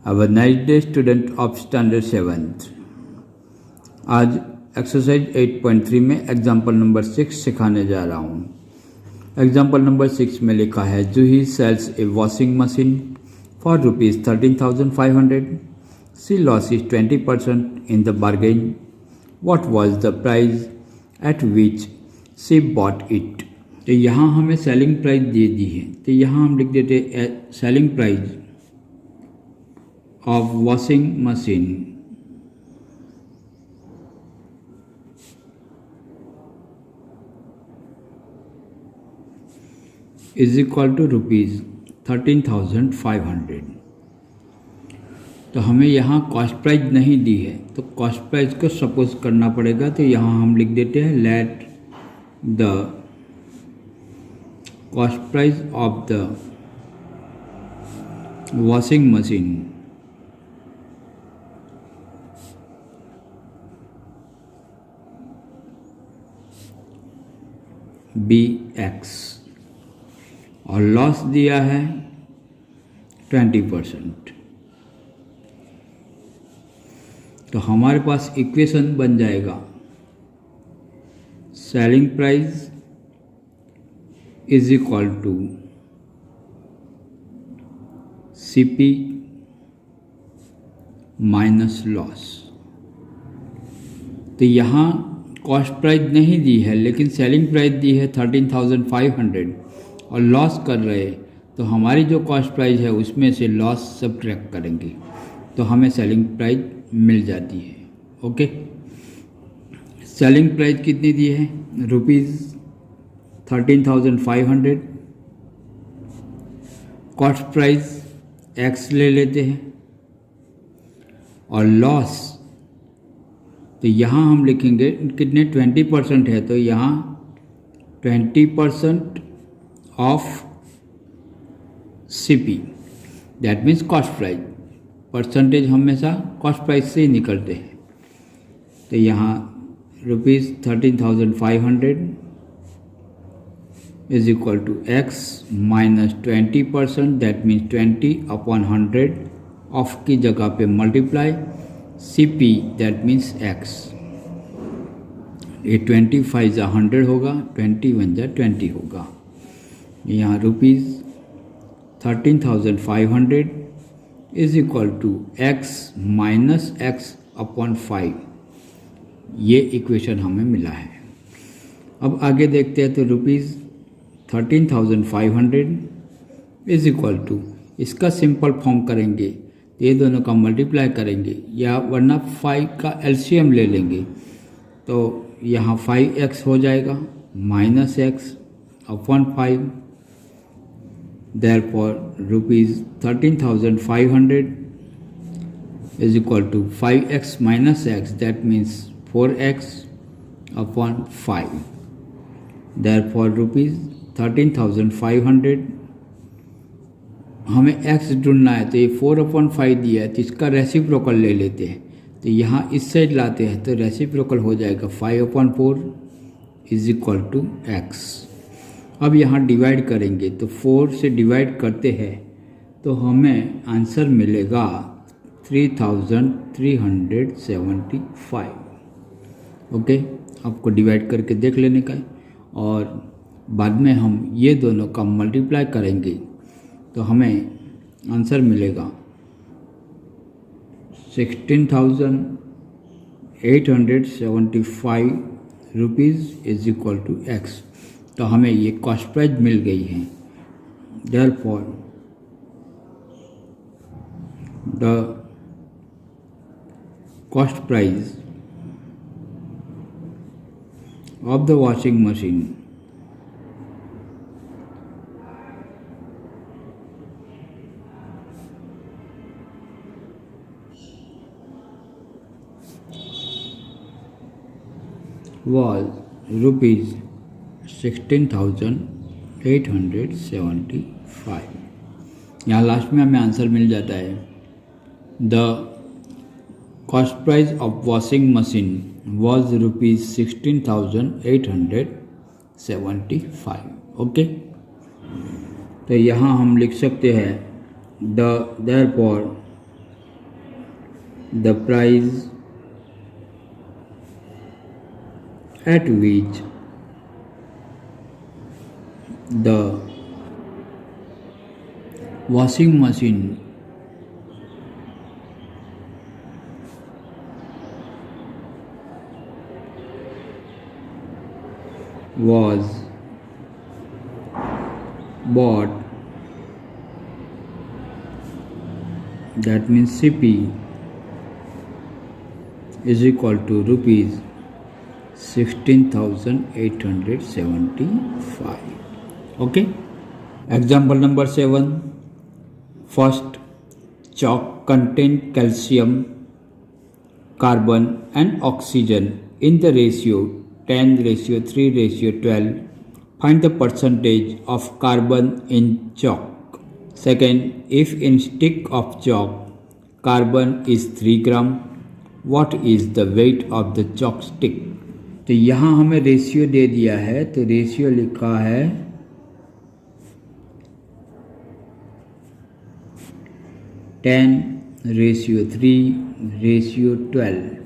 Have a nice day, student of standard 7th. आज exercise 8.3 में example number 6 सिखाने जा रहा हूँ। एग्जाम्पल नंबर 6 में लिखा है Juhi sells a washing machine for ₹13,500. She loses 20% in the bargain. What was the price at which she bought it. तो यहाँ हमें सेलिंग प्राइस दे दी है, तो यहाँ हम लिख देते selling price of washing machine is equal to ₹13,500. तो हमें यहाँ कॉस्ट प्राइस नहीं दी है, तो कॉस्ट प्राइस को सपोज करना पड़ेगा। तो यहाँ हम लिख देते हैं let the cost price of the washing machine BX और लॉस दिया है 20%। तो हमारे पास इक्वेशन बन जाएगा selling price is equal to CP minus loss. तो यहाँ कॉस्ट प्राइस नहीं दी है, लेकिन सेलिंग प्राइस दी है 13,500 और लॉस कर रहे हैं, तो हमारी जो कॉस्ट प्राइस है उसमें से लॉस सब्ट्रैक्ट करेंगे तो हमें सेलिंग प्राइस मिल जाती है। ओके, सेलिंग प्राइस कितनी दी है? ₹13,500। कॉस्ट प्राइस X ले लेते हैं और लॉस तो यहाँ हम लिखेंगे कितने 20% है, तो यहाँ 20% of CP that means cost price. Percentage हमेशा कॉस्ट प्राइस से ही निकलते हैं। तो यहाँ ₹13,500 is equal to X minus 20%, that means 20/100 of की जगह पे multiply CP that means X। ये 25 जा 100 होगा, 21 जा 20 होगा। यहाँ ₹13,500 is equal to X minus X/5। ये इक्वेशन हमें मिला है। अब आगे देखते हैं। तो ₹13,500 इज इक्वल टू, इसका सिंपल फॉर्म करेंगे ये दोनों का मल्टीप्लाई करेंगे या वरना 5 का LCM ले लेंगे। तो यहाँ 5X हो जाएगा minus X/5। Therefore ₹13,500 is equal to 5X minus X that means 4X/5। Therefore ₹13,500 हमें X ढूंढना है, तो ये 4/5 दिया है, तो इसका रेसिप्रोकल ले लेते हैं। तो यहाँ इस साइड लाते हैं तो रेसिप्रोकल हो जाएगा 5/4 इज इक्वल टू X। अब यहाँ डिवाइड करेंगे, तो 4 से डिवाइड करते हैं तो हमें आंसर मिलेगा 3,375। ओके, आपको डिवाइड करके देख लेने का है और बाद में हम ये दोनों का मल्टीप्लाई करेंगे तो हमें आंसर मिलेगा 16,875 rupees is equal to X। तो हमें ये कॉस्ट प्राइस मिल गई है। Therefore the cost price of the washing machine was ₹16,875। यहाँ लास्ट में हमें आंसर मिल जाता है the cost price of washing machine was ₹16,875। Okay, तो यहाँ हम लिख सकते हैं therefore the price at which the washing machine was bought, that means CP is equal to rupees 16,875. Okay. Example number 7. First, chalk contain calcium, carbon and oxygen in the ratio 10:3:12. Find the percentage of carbon in chalk. Second, if in stick of chalk carbon is 3 gram, what is the weight of the chalk stick? तो यहाँ हमें ratio दे दिया है, तो ratio लिखा है 10:3:12।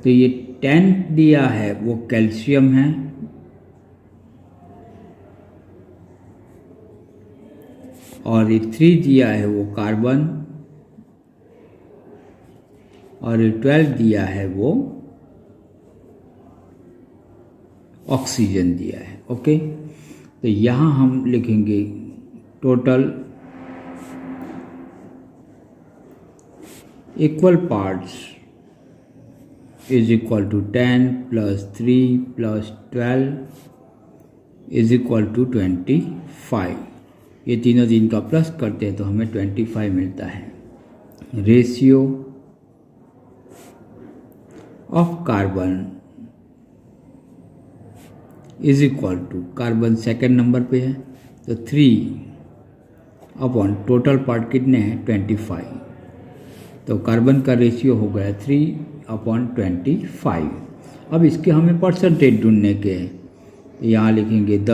तो ये 10 दिया है वो कैल्शियम है, और ये 3 दिया है वो कार्बन, और ये 12 दिया है वो ऑक्सीजन दिया है। ओके, तो यहाँ हम लिखेंगे total equal parts is equal to 10 + 3 + 12 is equal to 25। ये तीनों दिन का प्लस करते हैं तो हमें 25 मिलता है। Ratio of carbon is equal to, carbon second number पे है तो 3 टोटल पार्ट कितने हैं 25, तो कार्बन का रेशियो हो गया 3/25। अब इसके हमें परसेंटेज ढूंढने के हैं, तो यहाँ लिखेंगे the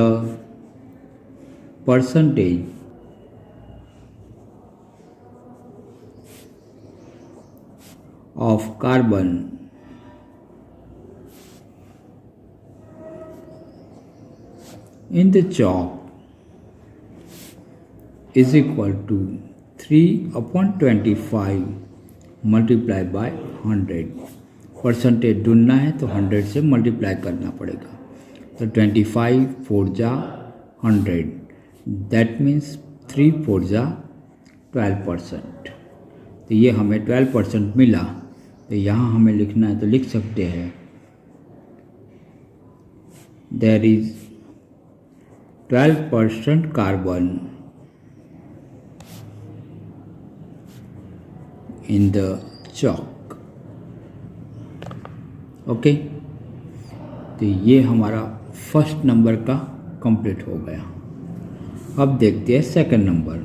percentage of carbon in the chalk is equal to 3/25 multiplied by 100। Percentage ढूंढना है तो 100 से मल्टीप्लाई करना पड़ेगा, तो 25 4 जा 100, दैट मीन्स 3 4 जा 12%। तो ये हमें 12% मिला, तो यहाँ हमें लिखना है तो लिख सकते हैं there is 12% carbon in the chalk। Okay, तो ये हमारा फर्स्ट नंबर का कंप्लीट हो गया। अब देखते हैं सेकंड नंबर।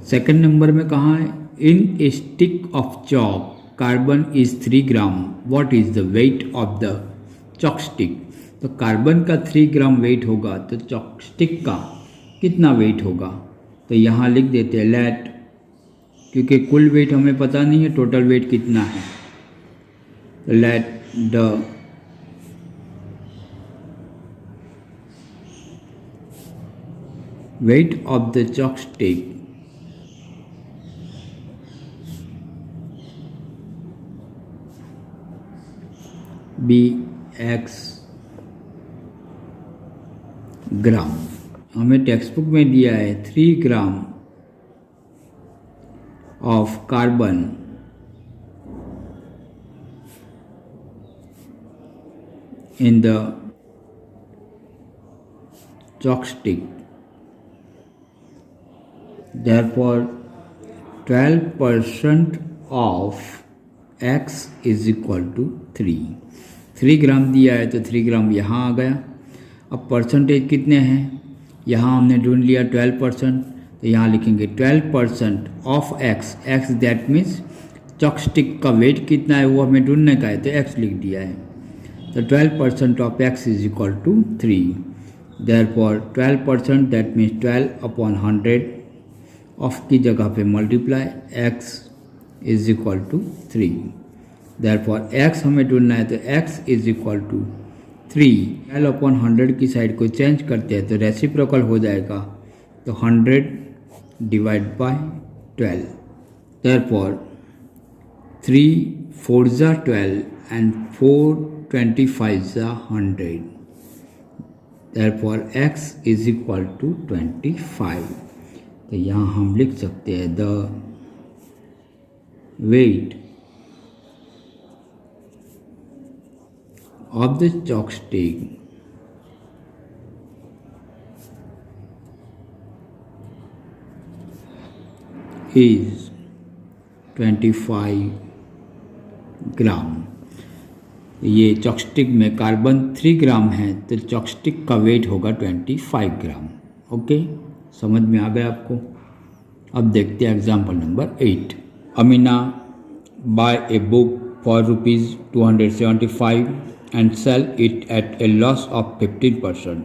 सेकंड नंबर में कहाँ है, in a stick of chalk carbon is 3 gram, what is the weight of the chalk stick। तो कार्बन का 3 ग्राम वेट होगा, तो chalk stick का कितना वेट होगा, तो यहाँ लिख देते हैं लेट, क्योंकि कुल वेट हमें पता नहीं है टोटल वेट कितना है, तो let the weight of the chalk stick be x gram. हमें टेक्स्ट बुक में दिया है 3 gram of carbon in the chalk stick, therefore 12% of x is equal to 3। 3 ग्राम दिया है तो 3 ग्राम यहाँ आ गया। अब परसेंटेज कितने हैं, यहाँ हमने ढूंढ लिया 12%, तो यहाँ लिखेंगे 12% of x, x that means chalk stick का वेट कितना है वो हमें ढूंढने का है, तो x लिख दिया है, तो 12% of x is equal to 3। Therefore 12% that means 12/100 of की जगह पे multiply x is equal to 3। Therefore x हमें ढूंढना है, तो x इज इक्वल टू 3। 12/100 की साइड को चेंज करते हैं तो रेसिप्रोकल हो जाएगा, तो 100 डिवाइड बाय 12। देयरफॉर 3 4 जा 12 एंड 4 25 जा 100। Therefore x is equal to 25। तो यहाँ हम लिख सकते हैं the weight of the chopstick is 25 gram. ये चॉपस्टिक में कार्बन 3 ग्राम है, तो चॉपस्टिक का वेट होगा 25 ग्राम। ओके, समझ में आ गया आपको। अब देखते हैं example number 8। Amina buy a book for ₹275 and sell it at a loss of 15%.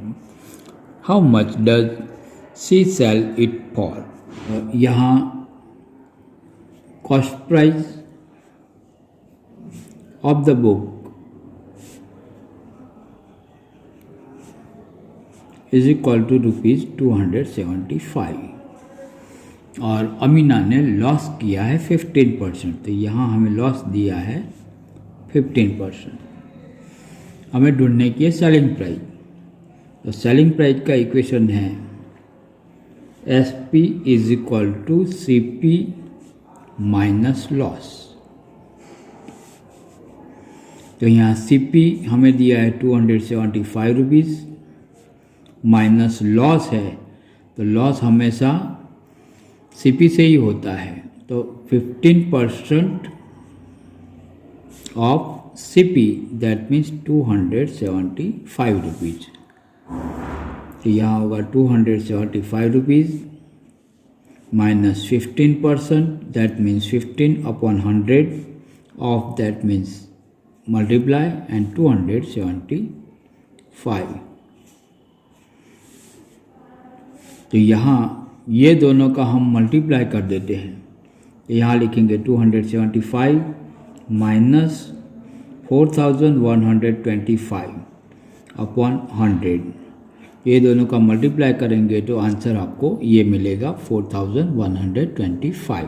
How much does she sell it for? यहाँ cost price of the book is equal to ₹275 और अमीना ने लॉस किया है 15%, तो यहाँ हमें लॉस दिया है 15%। हमें ढूंढने की है सेलिंग प्राइस। तो सेलिंग प्राइस का इक्वेशन है SP is equal to CP minus loss. तो यहाँ CP हमें दिया है ₹275 माइनस लॉस है, तो लॉस हमेशा CP से ही होता है, तो 15% ऑफ CP दैट मीन्स ₹275। तो यहाँ होगा ₹275 minus 15%, that means 15/100 of that means multiply and 275। तो यहाँ ये दोनों का हम मल्टीप्लाई कर देते हैं, तो यहाँ लिखेंगे 275 माइनस 4125 अपॉन 100। ये दोनों का मल्टीप्लाई करेंगे तो आंसर आपको ये मिलेगा 4125।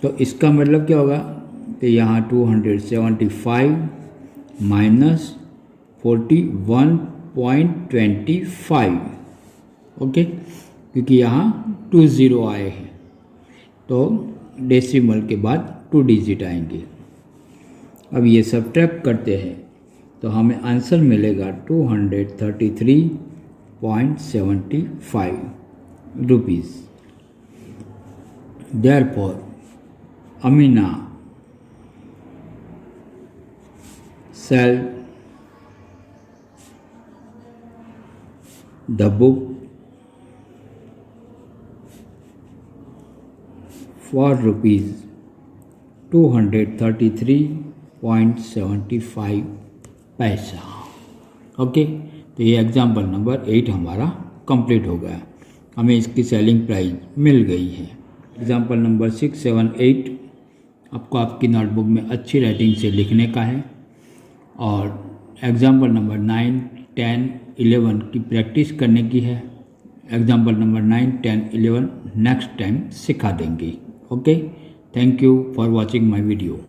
तो इसका मतलब क्या होगा, तो यहाँ 275 माइनस 41.25, ओके, क्योंकि यहाँ 20 आए हैं, तो डेसिमल के बाद 2 डिजिट आएंगे। अब ये सब्ट्रैक्ट करते हैं तो हमें आंसर मिलेगा ₹233.75। Therefore Amina sell the book for ₹233.75 पैसा। ओके, तो ये एग्जाम्पल नंबर 8 हमारा कंप्लीट हो गया। हमें इसकी सेलिंग प्राइस मिल गई है। एग्जाम्पल नंबर 6, 7, 8 आपको आपकी नोटबुक में अच्छी राइटिंग से लिखने का है, और एग्जाम्पल नंबर 9, 10, 11 की प्रैक्टिस करने की है। एग्जाम्पल नंबर 9, 10, 11 नेक्स्ट टाइम सिखा देंगे। Okay, thank you for watching my video.